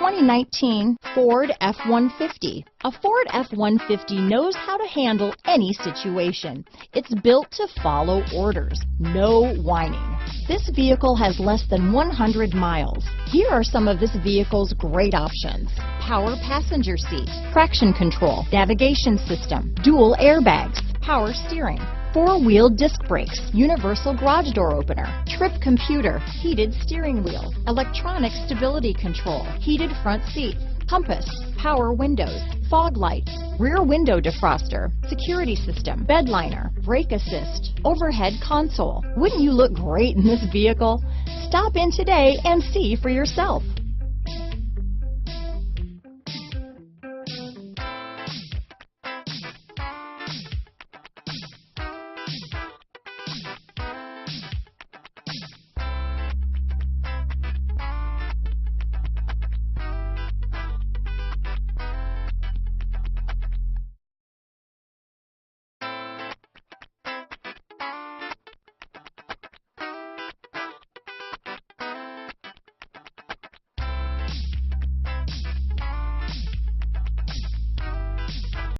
2019 Ford F-150. A Ford F-150 knows how to handle any situation. It's built to follow orders, no whining. This vehicle has less than 100 miles. Here are some of this vehicle's great options: power passenger seat, traction control, navigation system, dual airbags, power steering, four-wheel disc brakes, universal garage door opener, trip computer, heated steering wheel, electronic stability control, heated front seats, compass, power windows, fog lights, rear window defroster, security system, bed liner, brake assist, overhead console. Wouldn't you look great in this vehicle? Stop in today and see for yourself.